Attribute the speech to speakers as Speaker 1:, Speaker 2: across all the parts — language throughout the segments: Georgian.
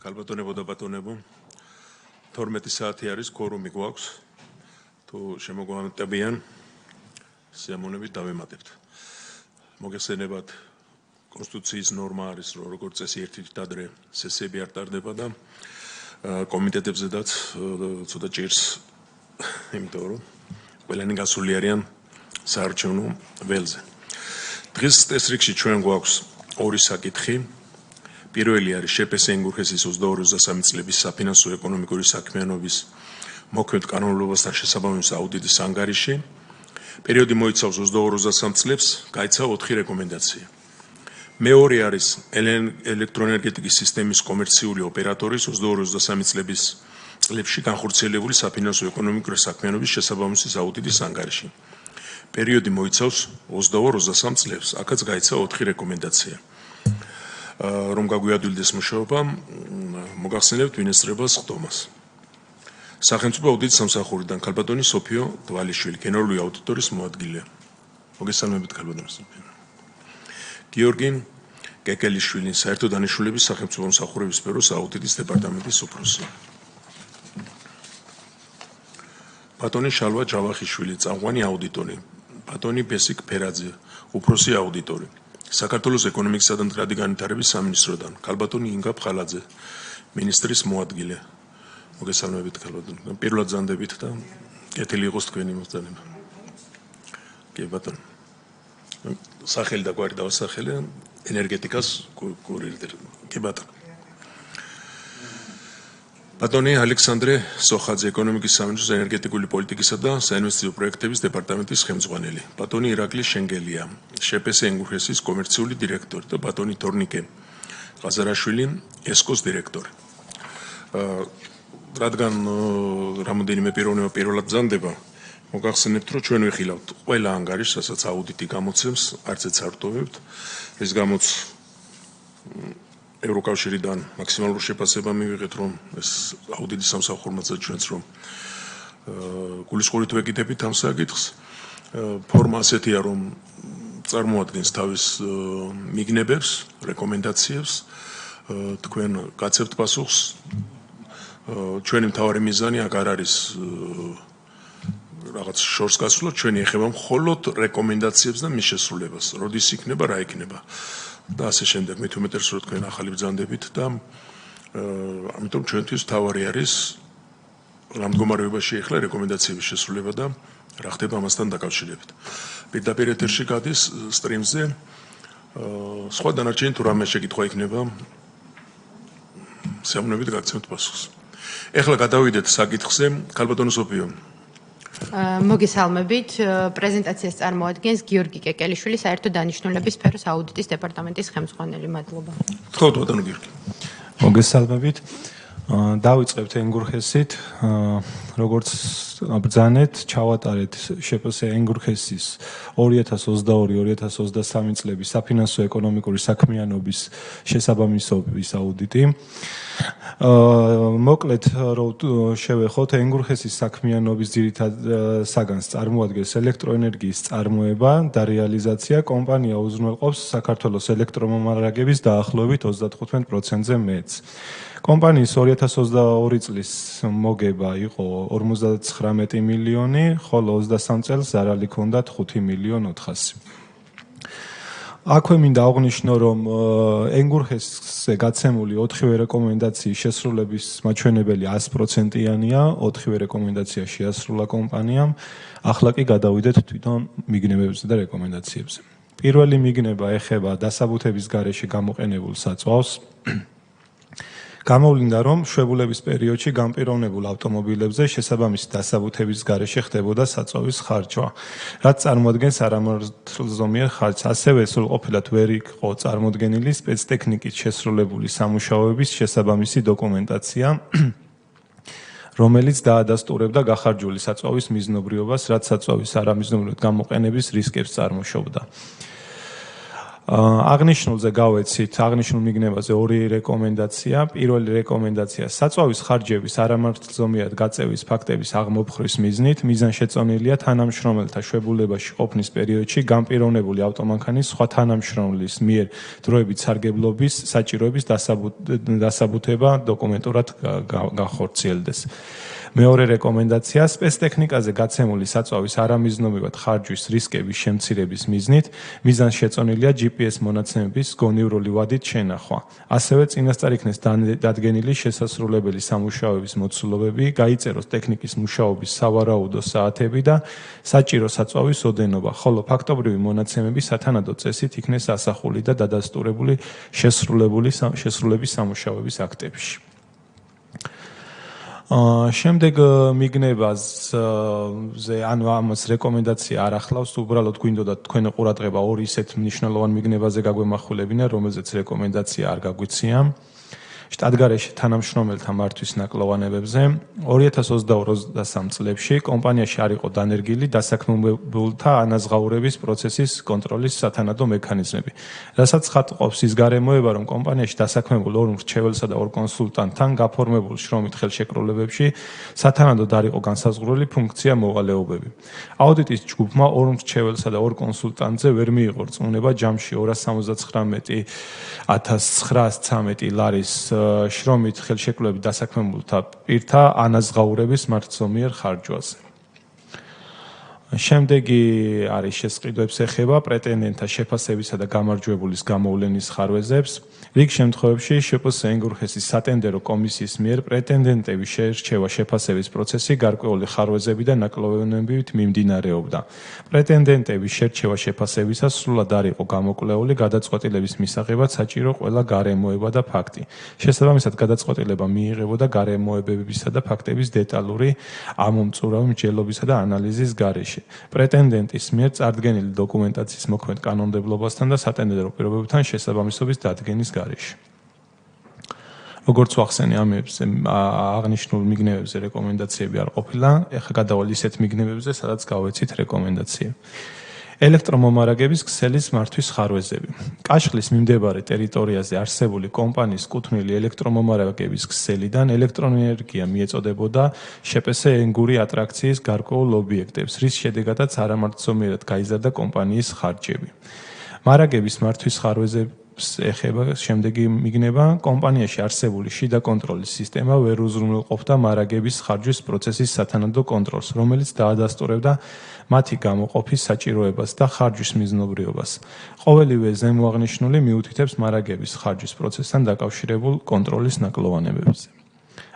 Speaker 1: Kalbatonebo და ბატონებო 12 საათი არის კორუმი გვაქვს თუ შემოგვამტებიან სიამოვნებით დავემატებთ მოგესალმებათ კონსტიტუციის ნორმა არის რომ როგორც წესი ერთ-ერთი დადრე სესიები არ ტარდება და კომიტეტებზედაც ცოტა ჭირს იმიტომ რომ ყველანი გასული არიან საარჩევნო ველზე დღეს ეს რიგში ჩვენ გვაქვს ორი საკითხი პირველი არის შეპესე ენგურხესის 22-23 წლების საფინანსო ეკონომიკური საქმიანობის მოქმედ კანონმდებლობასთან შესაბამის აუდიტის ანგარიში. პერიოდი მოიცავს 22-23 წლებს, გაიცა 4 რეკომენდაცია. მეორე არის ელექტროენერგეტიკის სისტემის კომერციული ოპერატორის 22-23 წლებში განხორციელებული საფინანსო ეკონომიკური საქმიანობის შესაბამისის აუდიტის ანგარიში. პერიოდი მოიცავს 22-23 წლებს, აქაც გაიცა 4 რეკომენდაცია. რომ გაგვიადვილდეს მუშაობა, მოგახსენებთ ვინესწრებას ხდომას. სახელმწიფო აუდიტის სამსახურიდან ქალბატონი სოფიო დვალიშვილი, გენერალური აუდიტორის მოადგილე. მოგესალმებით ქალბატონი სოფიო. გიორგი კეკელიშვილი, საერთო დანიშნულების სახელმწიფო მსახურების სფეროს აუდიტის დეპარტამენტის უფროსი. ბატონი შალვა ჯავახიშვილი, წამყვანი აუდიტორი. ბატონი ბესიკ ფერაძე, უფროსი აუდიტორი. საქართველოს ეკონომიკისა და მდგრადი განვითარების სამინისტროდან ქალბატონი ინგა ფხალაძე მინისტრის მოადგილე მოგესალმებით ქალბატონი პირველად ზანდებით და კეთილი იყოს თქვენი მოსწავლება კი ბატონო სახელი და გვარი დავასახელე ენერგეტიკას კურირდერ კი ბატონო ბატონი ალექსანდრე სოხაძე ეკონომიკის სამინისტროს ენერგეტიკული პოლიტიკისა და საინვესტიციო პროექტების დეპარტამენტის ხელმძღვანელი ბატონი ირაკლი შენგელია შეპესე ენგურხესის კომერციული დირექტორი და ბატონი თორნიკე ყაზარაშვილი ესკოს დირექტორი რადგან რამოდენიმე პიროვნება პირველად ბრძანდება მოგახსენებთ რომ ჩვენ ვიხილავთ ყველა ანგარიშს რასაც აუდიტი გამოცემს არც ეც არ ვტოვებთ ეს გამოც ევროკავშირიდან მაქსიმალური შეფასება მივიღეთ რომ ეს აუდიტის სამსახურმაც ჩვენც რომ გულისხმობით ვეკიდებით ამ საკითხს ფორმა ასეთია რომ წარმოადგენს თავის მიგნებებს რეკომენდაციებს თქვენ გაცემთ პასუხს ჩვენი მთავარი მიზანი აქ არ არის რაღაც შორს გასვლა ჩვენი ეხება მხოლოდ რეკომენდაციებს და მის შესრულებას როდის იქნება რა იქნება და ასე შემდეგ მით უმეტეს რომ თქვენ ახალი ბრძანდებით და ამიტომ ჩვენთვის თავარი არის რა მდგომარეობაში ეხლა რეკომენდაციების შესრულება და რა ხდება ამასთან დაკავშირებით. პირდაპირ ეთერში გადის სტრიმზე სხვა დანარჩენი თუ რამე შეკითხვა იქნება სიამოვნებით გაგცემთ პასუხს. ეხლა გადავიდეთ საკითხზე ქალბატონო სოფიო
Speaker 2: მოგესალმებით პრეზენტაციას წარმოადგენს გიორგი კეკელიშვილი საერთო დანიშნულების სფეროს აუდიტის დეპარტამენტის ხელმძღვანელი მადლობა.
Speaker 1: გთხოვთ ბატონო გიორგი.
Speaker 3: მოგესალმებით დავიწყებთ ენგურხესით როგორც ბრძანეთ ჩავატარეთ შეპესე ენგურხესის 2022-2023 წლების საფინანსო ეკონომიკური საქმიანობის შესაბამისობის აუდიტი მოკლედ რომ შევეხოთ ენგურხესის საქმიანობის ძირითად საგანს წარმოადგენს ელექტროენერგიის წარმოება და რეალიზაცია კომპანია უზრუნველყოფს საქართველოს ელექტრომომარაგების დაახლოებით 35%-ზე მეტს კომპანიის 2022 წლის მოგება იყო 59 მილიონი, ხოლო 23 წელს ზარალი ჰქონდათ 5 მილიონ 400. აქვე მინდა აღვნიშნო, რომ ენგურხესზე გაცემული 4 რეკომენდაციის შესრულების მაჩვენებელი 100%-იანია, 4 რეკომენდაცია შეასრულა კომპანიამ. ახლა კი გადავიდეთ თვითონ მიგნებებზე და რეკომენდაციებზე. პირველი მიგნება ეხება დასაბუთების გარეშე გამოყენებულ საწვავს. გამოვლინდა რომ შვებულების პერიოდში განპირობებულ ავტომობილებზე შესაბამისი დასაბუთების გარეშე ხდებოდა საწვავის ხარჯვა, რაც წარმოადგენს არამართლზომიერ ხარჯს. ასევე სრულყოფილად ვერ იყო წარმოდგენილი სპეცტექნიკით შესრულებული სამუშაოების შესაბამისი დოკუმენტაცია, რომელიც დაადასტურებდა გახარჯული საწვავის მიზნობრიობას, რაც საწვავის არამიზნობრად გამოყენების რისკებს წარმოშობდა. აღნიშნულზე გავეცით, აღნიშნულ მიგნებაზე ორი რეკომენდაცია. პირველი რეკომენდაცია საწვავის ხარჯების არამართლზომიერად გაწევის ფაქტების აღმოფხრის მიზნით მიზანშეწონილია თანამშრომელთა შვებულებაში ყოფნის პერიოდში განპირობებული ავტომანქანის სხვა თანამშრომლის მიერ დროებით სარგებლობის საჭიროების დასაბუთება დოკუმენტურად განხორციელდეს. მეორე რეკომენდაცია სპეცტექნიკაზე გაცემული საწვავის არამიზნობრივად ხარჯვის რისკების შემცირების მიზნით მიზანშეწონილია GPS მონაცემების გონივრული ვადით შენახვა. ასევე წინასწარ იქნეს დადგენილი შესასრულებელი სამუშაოების მოცულობები, გაიწეროს ტექნიკის მუშაობის სავარაუდო საათები და საჭირო საწვავის ოდენობა, ხოლო ფაქტობრივი მონაცემები სათანადო წესით იქნეს ასახული და დადასტურებული შესრულების სამუშაოების აქტებში. შემდეგ მიგნებაზე, ანუ ამას რეკომენდაცია არ ახლავს, უბრალოდ გვინდოდა თქვენი ყურადღება ორი ისეთ მნიშვნელოვან მიგნებაზე გაგვემახვილებინა, რომელზეც რეკომენდაცია არ გაგვიცია. შტატგარეშე თანამშრომელთა მართვის ნაკლოვანებებზე 2022-23 წლებში კომპანიაში არ იყო დანერგილი დასაქმებულთა ანაზღაურების პროცესის კონტროლის სათანადო მექანიზმები. რასაც ხატყობს ის გარემოება, რომ კომპანიაში დასაქმებულ ორ მრჩეველსა და ორ კონსულტანტთან გაფორმებულ შრომით ხელშეკრულებებში სათანადოდ არ იყო განსაზღვრული ფუნქცია მოვალეობები. აუდიტის ჯგუფმა ორ მრჩეველსა და ორ კონსულტანტზე ვერ მიიღო რწმუნება ჯამში 279,913 ლარის შრომით ხელშეკრულებით დასაქმებულთა პირთა ანაზღაურების მართლზომიერ ხარჯვაზე. შემდეგი არის შესყიდვებს ეხება პრეტენდენტთა შეფასებისა და გამარჯვებულის გამოვლენის ხარვეზებს. რიგ შემთხვევებში შპს ენგურხესის სატენდერო კომისიის მიერ პრეტენდენტების შერჩევა შეფასების პროცესი გარკვეული ხარვეზები და ნაკლოვანებით მიმდინარეობდა. პრეტენდენტების შერჩევა შეფასებისას სრულად არ იყო გამოკვლეული გადაწყვეტილების მისაღებად საჭირო ყველა გარემოება და ფაქტი. შესაბამისად გადაწყვეტილება მიიღებოდა გარემოებებისა და ფაქტების დეტალური ამომწურავი მსჯელობისა და ანალიზის გარეშე. პრეტენდენტის მიერ წარდგენილი დოკუმენტაციის მოქმედ კანონმდებლობასთან და სატენდერო პირობებთან შესაბამისობის დადგენის გარეშე. როგორც ვახსენე, ამებზე აღნიშნულ მიგნებებზე რეკომენდაციები არ ყოფილა, ეხლა გადავალ ისეთ მიგნებებზე, სადაც გავეცით რეკომენდაციები. ელექტრომომარაგების ქსელის მართვის ხარვეზები. კაშხლის მიმდებარე ტერიტორიაზე არსებული კომპანიის კუთვნილი ელექტრომომარაგების ქსელიდან ელექტროენერგია მიეწოდებოდა შპს ენგური ატრაქციის გარკვეულ ობიექტებს, რის შედეგადაც არამართლზომიერად გაიზარდა კომპანიის ხარჯები. მარაგების მართვის ხარვეზები ეხება შემდეგი მიგნება კომპანიაში არსებული შიდა კონტროლის სისტემა ვერ უზრუნველყოფდა მარაგების ხარჯვის პროცესის სათანადო კონტროლს, რომელიც დაადასტურებდა მათი გამოყოფის საჭიროებას და ხარჯვის მიზნობრიობას. ყოველივე ზემოაღნიშნული მიუთითებს მარაგების ხარჯვის პროცესთან დაკავშირებულ კონტროლის ნაკლოვანებებზე.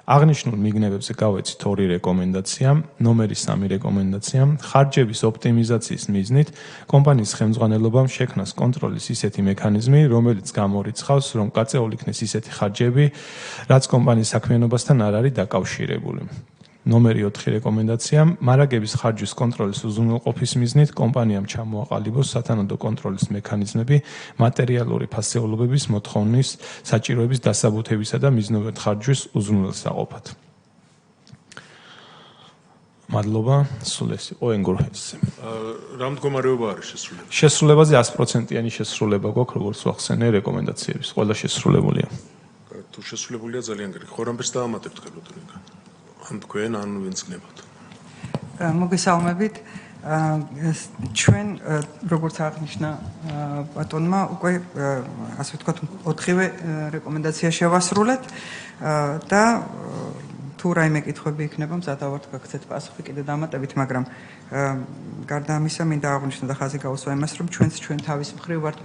Speaker 3: აღნიშნულ მიგნებებზე გავეცით ორი რეკომენდაცია. ნომერი 3 რეკომენდაცია. ხარჯების ოპტიმიზაციის მიზნით კომპანიის ხელმძღვანელობამ შექმნას კონტროლის ისეთი მექანიზმი, რომელიც გამორიცხავს, რომ გაწეული იქნეს ისეთი ხარჯები, რაც კომპანიის საქმიანობასთან არ არის დაკავშირებული. ნომერი 4 რეკომენდაცია. მარაგების ხარჯვის კონტროლის უზრუნველყოფის მიზნით კომპანიამ ჩამოაყალიბოს სათანადო კონტროლის მექანიზმები მატერიალური ფასეულობების მოთხოვნის საჭიროების დასაბუთებისა და მიზნობრივად ხარჯვის უზრუნველსაყოფად. მადლობა, სულ ეს იყო ენგურხესზე.
Speaker 1: რა მდგომარეობა არის შესრულება?
Speaker 3: შესრულებაზე 100%-იანი შესრულება გვაქვს, როგორც ვახსენე, რეკომენდაციების. ყველა შესრულებულია.
Speaker 1: თუ შესრულებულია ძალიან კარგი. ხო, რამეს დაამატებთ ხელბატონიკა? ან თქვენ ან ვინც გნებავთ.
Speaker 4: მოგესალმებით. ჩვენ როგორც აღნიშნა ბატონმა, უკვე ასე ვთქვათ, 4-ვე რეკომენდაცია შევასრულეთ და თუ რაიმე კითხვები იქნება, მზადავართ გაგცეთ პასუხი კიდე დამატებით, მაგრამ გარდა ამისა, მინდა აღვნიშნო და ხაზი გავუსვა იმას, რომ ჩვენ თავის მხრივ ვართ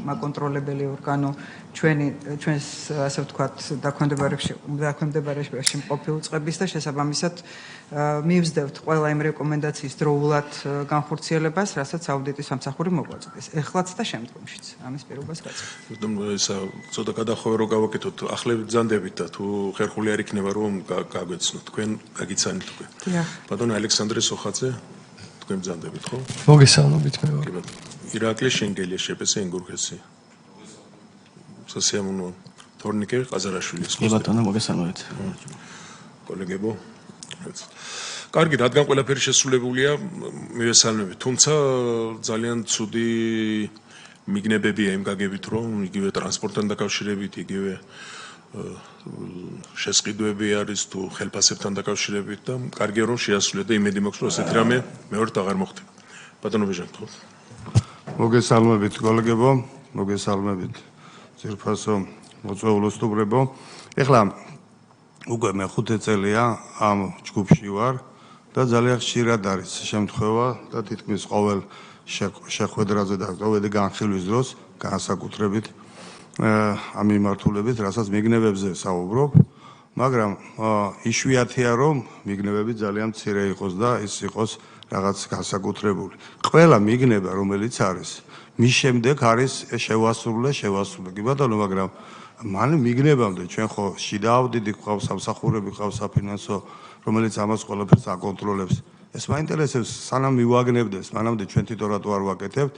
Speaker 4: მაკონტროლებელი ორგანო, ჩვენს ასე ვთქვათ, დაქვემდებარებაში მყოფი უწყების და შესაბამისად მივსდევთ ყველა იმ რეკომენდაციის დროულად განხორციელებას, რასაც აუდიტის სამსახური მოგვაწყვეტს. ეხლაც და შემდგომშიც ამის პირობას გაწევთ.
Speaker 1: ისა ცოტა გადახოვე რომ გავაკეთოთ, ახლები ბრძანდებით და თუ ხერხული არ იქნება რომ გაგვეცნოთ, თქვენ გაგიცანით უკვე.
Speaker 4: დიახ.
Speaker 1: ბატონო ალექსანდრე სოხაძე, თქვენ ბრძანდებით, ხო?
Speaker 5: მოგესალმებით მე ვარ.
Speaker 1: ირაკლი შენგელია, შპს ენგურხესი. სასიამოვნო თორნიკე ყაზარაშვილი.
Speaker 5: კი ბატონო, მოგესალმებით.
Speaker 1: კოლეგებო. კარგი, რადგან ყველაფერი შესრულებულია, მივესალმებით. თუმცა ძალიან ცუდი მიგნებებია იმ გაგებით, რომ იგივე ტრანსპორტთან დაკავშირებით, იგივე შესყიდვები არის თუ ხელფასებთან დაკავშირებით და კარგია რომ შეასრულეთ და იმედი მაქვს რომ ესეთი რამე მეორედ აღარ მოხდება. ბატონო ბეჟან ხო?
Speaker 6: მოგესალმებით კოლეგებო, მოგესალმებით ძირფასო მოწვეულო სტუმრებო. ეხლა უკვე მე 5 წელია ამ ჯგუფში ვარ და ძალიან ხშირად არის შემთხვევა და თითქმის ყოველ შეხვედრაზე და ყოველი განხილვის დროს განსაკუთრებით ამ მიმართულებით, რასაც მიგნებებზე საუბრობ, მაგრამ იშვიათია რომ მიგნებები ძალიან მცირე იყოს და ის იყოს რაღაც განსაკუთრებული. ყველა მიგნება რომელიც არის, მის შემდეგ არის შევასრულე. კი ბატონო, მაგრამ მან მიგნებამდე ჩვენ ხო შიდა აუდიტი გვყავს, სამსახურები გვყავს, საფინანსო, რომელიც ამას ყველაფერს აკონტროლებს. ეს მაინტერესებს, სანამ მივაგნებდეს, მანამდე ჩვენ თვითონ რატო არ ვაკეთებთ,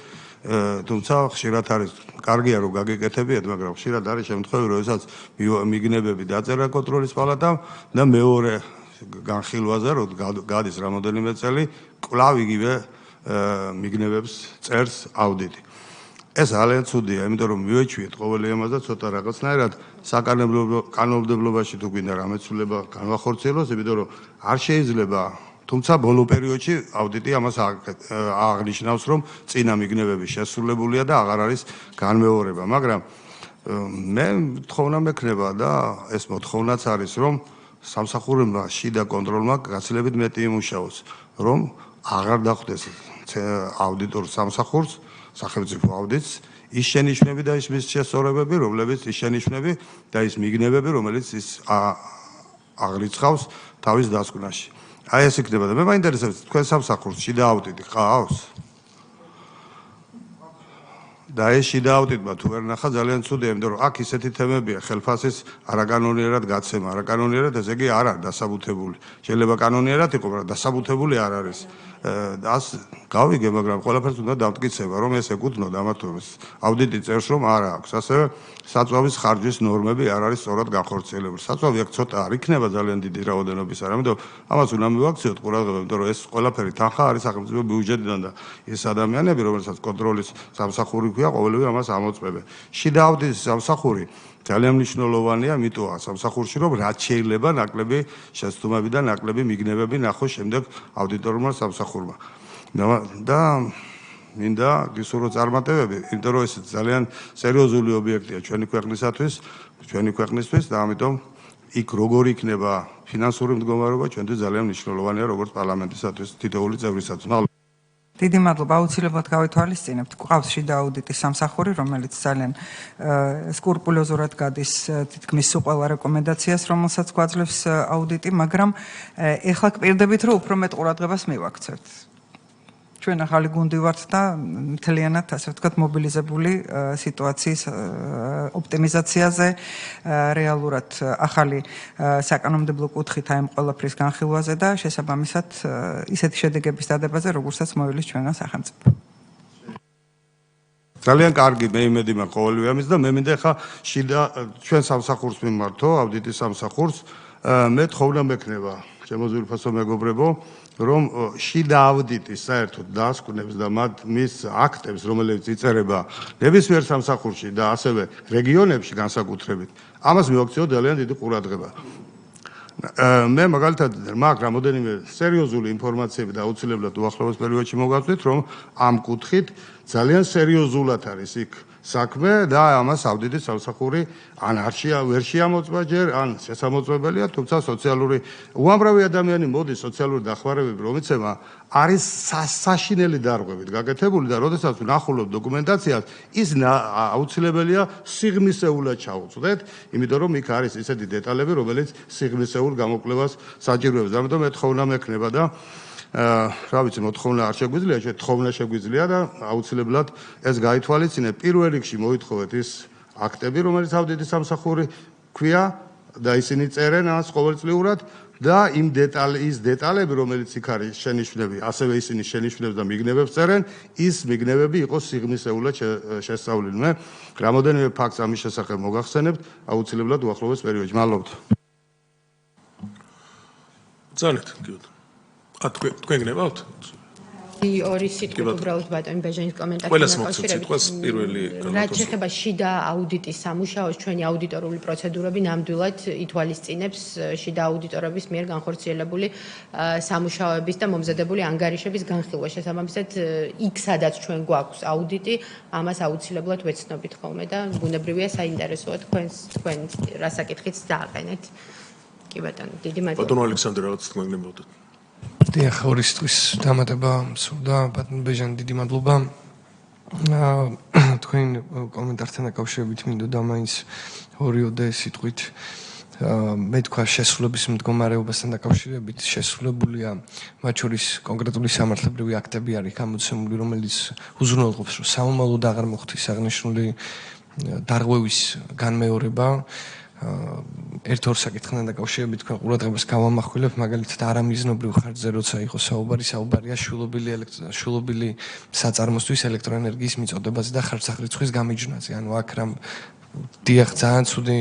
Speaker 6: თუმცა ხშირად არის, კარგია რომ გაგეკეთებიათ, მაგრამ ხშირად არის შემთხვევები, როდესაც მიგნებები დაწერა კონტროლის პალატამ და მეორე განხილვაზე, რომ გადის რამოდენიმე წელი, კვლავ იგივე მიგნებებს წერს აუდიტი. ეს ძალიან ცუდია, იმიტომ რომ მივეჩვიეთ ყოველი ამას და ცოტა რაღაცნაირად საკანონმდებლობაში თუ გვინდა რამეცვლება განვახორციელოს, იმიტომ რომ არ შეიძლება, თუმცა ბოლო პერიოდში აუდიტი ამას აღნიშნავს, რომ წინა მიგნებები შესრულებულია და აღარ არის განმეორება, მაგრამ მე თხოვნა მექნება და ეს მოთხოვნაც არის, რომ სამსახურებმა შიდა კონტროლმა გაცილებით მეტი იმუშაოს, რომ აღარ დახვდეს აუდიტორ სამსახურს, სახელმწიფო აუდიტს, ის შენიშვნები და ის მის შესწორებები, რომლებიც ის შენიშვნები და ის მიგნებები, რომელიც ის აღრიცხავს თავის დასკვნაში. აი ეს იქნება და მე მაინტერესებს თქვენ სამსახურს შიდა აუდიტი ყავს? და ეს შიდა აუდიტმა თუ ვერ ნახა ძალიან ცუდია, იმიტომ რომ აქ ისეთი თემებია, ხელფასის არაკანონიერად გაცემა, არაკანონიერად, ესე იგი არ არის დასაბუთებული. შეიძლება კანონიერად იყო, მაგრამ დასაბუთებული არ არის. ას გავიგე, მაგრამ ყველაფერს უნდა დამტკიცება, რომ ეს ეკუთვნოდა ამათობას. აუდიტი წერს, რომ არა აქვს. ასევე საწვავის ხარჯვის ნორმები არ არის სწორად განხორციელებული. საწვავი აქ ცოტა არ იქნება ძალიან დიდი რაოდენობის, ამიტომ ამას უნდა მივაქციოთ ყურადღება, იმიტომ რომ ეს ყველაფერი თანხა არის სახელმწიფო ბიუჯეტიდან და ეს ადამიანები, რომელსაც კონტროლის სამსახური ქვია, ყოველივე ამას ამოწმებენ. შიდა აუდიტის სამსახური ძალიან მნიშვნელოვანია, ამიტომა სამსახურში რომ რაც შეიძლება ნაკლები შეცდომები და ნაკლები მიგნებები ნახოს შემდეგ აუდიტორმა სამსახურმა. და მინდა გისურვო წარმატებები, იმიტომ რომ ეს ძალიან სერიოზული ობიექტია ჩვენი ქვეყნისთვის და ამიტომ იქ როგორ იქნება ფინანსური მდგომარეობა ჩვენთვის ძალიან მნიშვნელოვანია როგორც პარლამენტისათვის, თითოეული წევრისათვის.
Speaker 4: დიდი მადლობა, აუცილებლად გავითვალისწინებთ. გვყავს შიდა აუდიტის სამსახური, რომელიც ძალიან სკრუპულოზურად გადის თითქმის სულ ყველა რეკომენდაციას, რომელსაც გვაძლევს აუდიტი, მაგრამ ეხლა გპირდებით, რომ უფრო მეტ ყურადღებას მივაქცევთ. ჩვენ ახალი გუნდი ვართ და მთლიანად, ასე ვთქვათ, მობილიზებული სიტუაციის ოპტიმიზაციაზე, რეალურად ახალი საკანონმდებლო კუთხით აი ამ ყველაფრის განხილვაზე და შესაბამისად ისეთი შედეგების დადებაზე, როგორცაც მოივლის ჩვენგან სახელმწიფო.
Speaker 6: ძალიან კარგი, მე იმედი მაქვს ყოველივე ამის და მე მინდა ხა შიდა ჩვენ სამსახურს მიმართო, აუდიტის სამსახურს, მე თხოვნა მექნება, შემოძვირფასო მეგობრებო, რომ შიდა აუდიტის საერთოდ დასკვნებს და მის აქტებს, რომელიც იწერება ნებისმიერ სამსახურში და ასევე რეგიონებში განსაკუთრებით, ამას მივაქციოთ ძალიან დიდი ყურადღება. მე მაგალითად მაქვს რამოდენიმე სერიოზული ინფორმაციები და აუცილებლად უახლოეს პერიოდში მოგაწვით, რომ ამ კუთხით ძალიან სერიოზულად არის იქ საქმე და ამას აუდიტის სამსახური ან ვერ შეამოწმა ჯერ, ან შესამოწმებელია, თუმცა სოციალური უამრავი ადამიანი მოდის სოციალური დახმარებები რომ იცემა, არის საშინელი დარღვევით გაკეთებული და როდესაც ვნახულობ დოკუმენტაციას, ის აუცილებელია სიღრმისეულად ჩაუწვდეთ, იმიტომ რომ იქ არის ისეთი დეტალები, რომელიც სიღრმისეულ გამოკვლევას საჭიროებს. ამიტომ მე თხოვნა მექნება და რა ვიცი, მოთხოვნა არ შეგვიძლია, თხოვნა შეგვიძლია და აუცილებლად ეს გაითვალისწინეთ. პირველ რიგში მოითხოვეთ ის აქტები, რომელიც აუდიტის სამსახური ქვია და ისინი წერენ ამას ყოველწლიურად და ის დეტალები, რომელიც იქ არის შენიშვნები, ასევე ისინი შენიშვნებს და მიგნებებს წერენ, ის მიგნებები იყოს სიღრმისეულად შესწავლილი. მე რამოდენიმე ფაქტს ამის შესახებ მოგახსენებთ, აუცილებლად უახლოეს პერიოდში. მადლობთ.
Speaker 1: ძალიან თქვენ გნებავთ?
Speaker 2: ორი სიტყვით უბრალოდ ბატონი ბეჟანის კომენტართან
Speaker 1: ყველას მოგცეთ სიტყვას პირველი
Speaker 2: რაც შეეხება შიდა აუდიტის სამუშაოს ჩვენი აუდიტორული პროცედურები ნამდვილად ითვალისწინებს შიდა აუდიტორების მიერ განხორციელებული სამუშაოების და მომზადებული ანგარიშების განხილვა. შესაბამისად, იქ სადაც ჩვენ გვაქვს აუდიტი, ამას აუცილებლად ვეცნობით ხოლმე და ბუნებრივია საინტერესოა თქვენ რა საკითხიც დააყენეთ. კი ბატონო, დიდი მადლობა.
Speaker 1: ბატონო ალექსანდრე, რაღაც თქვენ გნებოდეთ.
Speaker 5: დიახ, ორი სიტყვის დამატება სურდა, ბატონ ბეჟანი, დიდი მადლობა. თქვენ კომენტართან დაკავშირებით მინდოდა მაინც ორიოდე სიტყვით მე თქვა შესრულების მდგომარეობასთან დაკავშირებით შესრულებულია მათ შორის კონკრეტული სამართლებრივი აქტები არის გამოცემული, რომელიც უზრუნველყოფს, რომ სამომავლოდ აღარ მოხდეს აღნიშნული დარღვევის განმეორება. ერთ-ორ საკითხთან დაკავშირებით თქვენ ყურადღებას გავამახვილებ, მაგალითად არამიზნობრივ ხარჯზე როცა იყო საუბარია შულობილი საწარმოსთვის ელექტროენერგიის მიწოდებაზე და ხარჯსახრიცხვის გამიჯვნაზე. ანუ აქ რამ დიახ, ძალიან ცუდი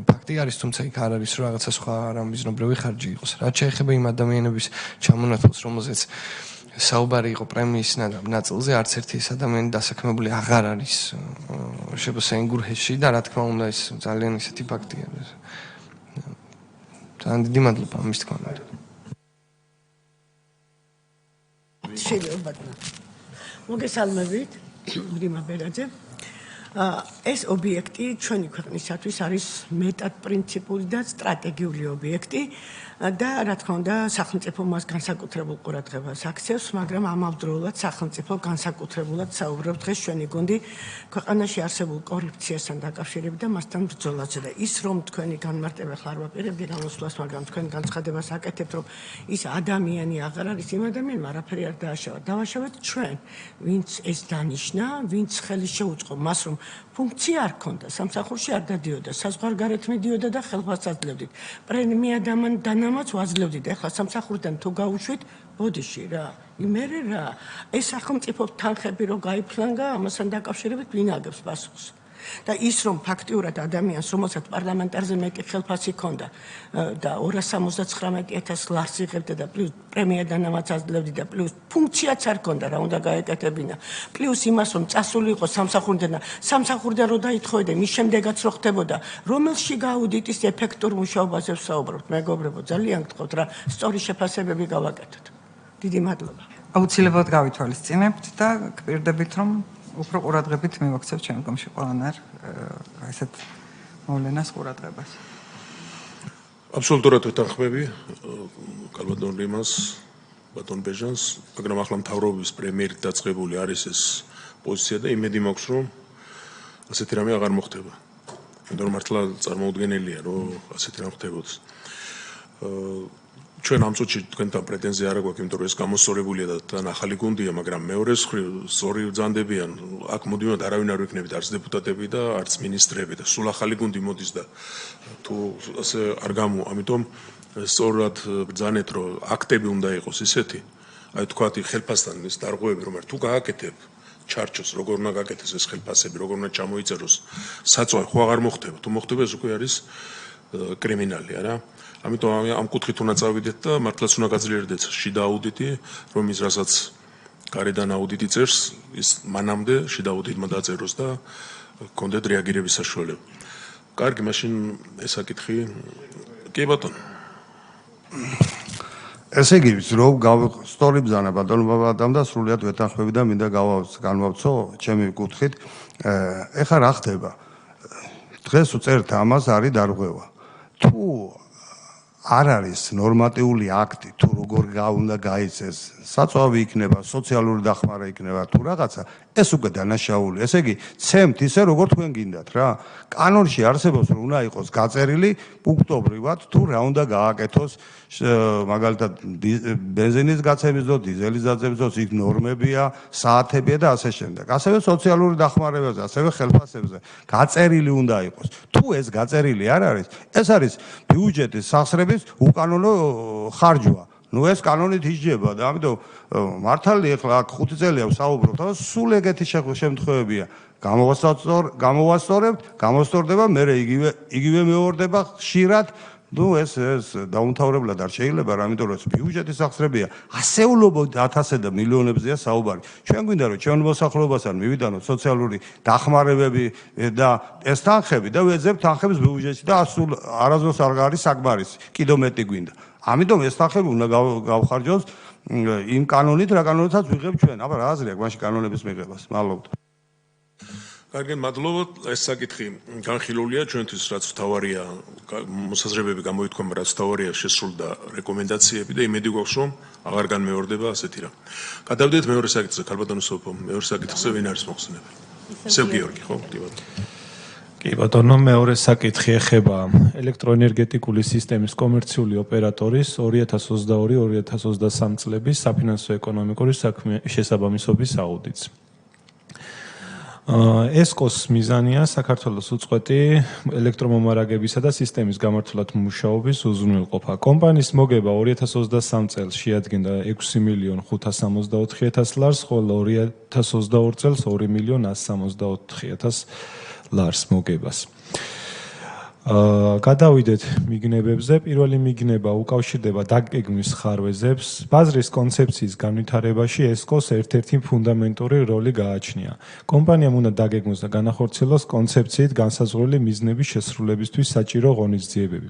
Speaker 5: ფაქტი არის, თუმცა იქ არ არის რომ რაღაცა სხვა არამიზნობრივი ხარჯი იყოს. რაც შეეხება იმ ადამიანების ჩამონათვალს, რომელზეც საუბარი იყო პრემიის ნაწილზე, არც ერთი ეს ადამიანი დასაქმებული აღარ არის შებოსა ენგურჰეში და რა თქმა უნდა ეს ძალიან ისეთი ფაქტია. ძალიან დიდი მადლობა ამის თქმამდე.
Speaker 7: შეიძლება ბატონო. მოგესალმებით, რიმა ბერაძე. ეს ობიექტი ჩვენი ქვეყნისათვის არის მეტად პრინციპული და სტრატეგიული ობიექტი და რა თქმა უნდა სახელმწიფო მას განსაკუთრებულ ყურადღებას აქცევს, მაგრამ ამავდროულად სახელმწიფო განსაკუთრებულად საუბრობს დღეს ჩვენი გუნდი ქვეყანაში არსებულ კორუფციასთან დაკავშირებით და მასთან ბრძოლაზე და ის რომ თქვენი განმარტება ხარ ვაპირებდი გამოსვლას, მაგრამ თქვენ განცხადებას აკეთებთ, რომ ის ადამიანი აღარ არის, იმ ადამიანმა არაფერი არ დააშავა. დავაშავეთ ჩვენ, ვინც ეს დანიშნა, ვინც ხელი შეუწყო მას, რომ ფუნქცია არ ქონდა, სამსახურში არ დადიოდა, საზღვარგარეთ მიდიოდა და ხელფასს აძლევდით. პრემია დანამაც ვაძლევდით. ეხლა სამსახურიდან თუ გაუშვით, ბოდიში რა, იმერე რა. ეს სახელმწიფო თანხები რო გაიფლანგა, ამასთან დაკავშირებით ვინ აგებს პასუხს? და ის რომ ფაქტიურად ადამიანს, რომელსაც პარლამენტარზე მეტი ხელფასი ჰქონდა და 279,000 ლარს იღებდა და პლუს პრემია დანამაც აძლევდით და პლუს ფუნქციაც არ ჰქონდა, რა უნდა გაეკეთებინა. პლუს იმას რომ წასული იყო სამსახურიდან და სამსახურიდან რო დაითხოვდა, მის შემდეგაც რო ხდებოდა, რომელში გააუდიტის ეფექტურ მუშაობაზე ვსაუბრობთ, მეგობრებო, ძალიან გთხოვთ რა, სწორი შეფასებები გავაკეთოთ. დიდი მადლობა.
Speaker 4: აუცილებლად გავითვალისწინებთ და გვპირდებით რომ უფრო ყურადღებით მივაქცევთ შემდგომში ყველანაირ ესეთ მოვლენას ყურადღებას.
Speaker 1: აბსოლუტურად ვეთანხმები კალბატონ რიმას, ბატონ ბეჟანს, მაგრამ ახლა მთავრობის პრემიერით დაწყებული არის ეს პოზიცია და იმედი მაქვს, რომ ასეთი რამე აღარ მოხდება. იმიტომ რომ მართლა წარმოუდგენელია, რომ ასეთი რამ ხდებოდეს. ჩვენ ამ წუთში თქვენთან პრეტენზია არ აქვს, იმიტომ რომ ეს გამოსწორებულია და თან ახალი გუნდია, მაგრამ მეორეს მხრივ ზორი ვძანდებიან. აქ მოდივართ არავინ არ ვიქნებით, არც დეპუტატები და არც მინისტრები და სულ ახალი გუნდი მოდის და თუ ასე არ გამო, ამიტომ სწორად ბრძანეთ, რომ აქტები უნდა იყოს ისეთი, აი თქვათ ხელფასთან ეს დარღვევები, რომ თუ გააკეთებ ჩარჩოს, როგორ უნდა გააკეთეს ეს ხელფასები, როგორ უნდა ჩამოიწეროს საწვავი, ხო აღარ მოხდება. თუ მოხდება, ეს უკვე არის კრიმინალი, არა? ამიტომ ამ კუთხით უნდა წავიდეთ და მართლაც უნდა გაძლიერდეს შიდა აუდიტი, რომ ის რასაც გარედან აუდიტი წერს, ის მანამდე შიდა აუდიტმა დაწეროს და გქონდეთ რეაგირების საშუალება. კარგი, მაშინ ეს საკითხი კი ბატონო.
Speaker 6: ესე იგი, რომ სწორი ბრძანა ბატონო ბაბადამ და სრულიად ვეთანხმები და მინდა განვავცო ჩემი კუთხით. ეხლა რა ხდება? დღეს უწერთ ამას არის დარღვევა. თუ არ არის ნორმატიული აქტი, თუ როგორ უნდა გაიცეს, საწვავი იქნება, სოციალური დახმარა იქნება, თუ რაღაცა, ეს უკვე დანაშაული. ესე იგი, ცემთ ისე როგორ თქვენ გინდათ რა. კანონში არსებობს რომ უნდა იყოს გაწერილი პუნქტობრივად, თუ რა უნდა გააკეთოს, მაგალითად ბენზინის გაცემის დრო, დიზელის გაცემის დრო, იქ ნორმებია, საათებია და ასე შემდეგ. ასევე სოციალური დახმარებაზე, ასევე ხელფასებზე გაწერილი უნდა იყოს. თუ ეს გაწერილი არ არის, ეს არის ბიუჯეტის სახსრების უკანონო ხარჯვა. ნუ ეს კანონით ისჯება და ამიტომ მართალია ახლა აქ 5 წელია ვსაუბრობთ, და სულ ეგეთი შემთხვევებია. გამოვასწორებთ, გამოსწორდება, მე იგივე მეორდება ხშირად ნუ ეს დაუმთავრებლად არ შეიძლება, ამიტომ რომ ბიუჯეტის სახსრებია, ასეულობო ათასზე და მილიონებზეა საუბარი. ჩვენ გვინდა რომ ჩვენ მოსახლეობასთან მივიდანოთ სოციალური დახმარებები და ეს თანხები და ვეძებთ თანხებს ბიუჯეტში და ასულ არასდროს არ არის საკმარისი, კიდევ მეტი გვინდა. ამიტომ ეს თანხები უნდა გავხარჯოს იმ კანონით, რა კანონითაც ვიღებ ჩვენ. აბა რა აზრი აქვს მაშინ კანონების მიღებას? მადლობთ.
Speaker 1: კარგი, მადლობა. ეს საკითხი განხილულია ჩვენთვის, რაც თავარია მოსაზრებები გამოითქვამა, რაც თავარია შესრულდა რეკომენდაციები და იმედი გვაქვს, რომ აღარ განმეორდება ასეთი რამ. გადავდეთ მეორე საკითხზე, ქალბატონო სოფო, მეორე საკითხზე ვინ არის მოხსენებული? ისევ გიორგი, ხო?
Speaker 3: კი ბატონო, მეორე საკითხი ეხება ელექტროენერგეტიკული სისტემის კომერციული ოპერატორის 2022-2023 წლების საფინანსო ეკონომიკური შესაბამისობის აუდიტს. ესკოს მიზანია საქართველოს უწყვეტი ელექტრომომარაგებისა და სისტემის გამართულად მუშაობის უზრუნველყოფა. კომპანიის მოგება 2023 წელს შეადგენდა 6.564.000 ლარს, ხოლო 2022 წელს 2.164.000 ლარს მოგებას. გადავიდეთ მიგნებებზე. პირველი მიგნება უკავშირდება დაგეგმვის ხარვეზებს. ბაზრის კონცეფციის განვითარებაში ესკოს ერთ-ერთი ფუნდამენტური როლი გააჩნია. კომპანიამ უნდა დაგეგმოს და განახორციელოს კონცეფციით განსაზღვრული მიზნების შესრულებისთვის საჭირო ღონისძიებები.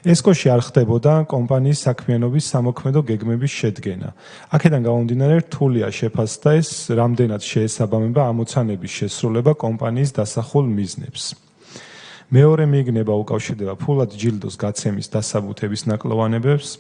Speaker 3: ესკოში არ ხდებოდა კომპანიის საქმიანობის სამოქმედო გეგმების შედგენა. აქედან გამომდინარე, რთულია შეფასდა ეს, რამდენად შეესაბამება ამოცანების შესრულება კომპანიის დასახულ მიზნებს. მეორე მიგნება უკავშირდება ფულად ჯილდოს გაცემის დასაბუთების ნაკლოვანებებს.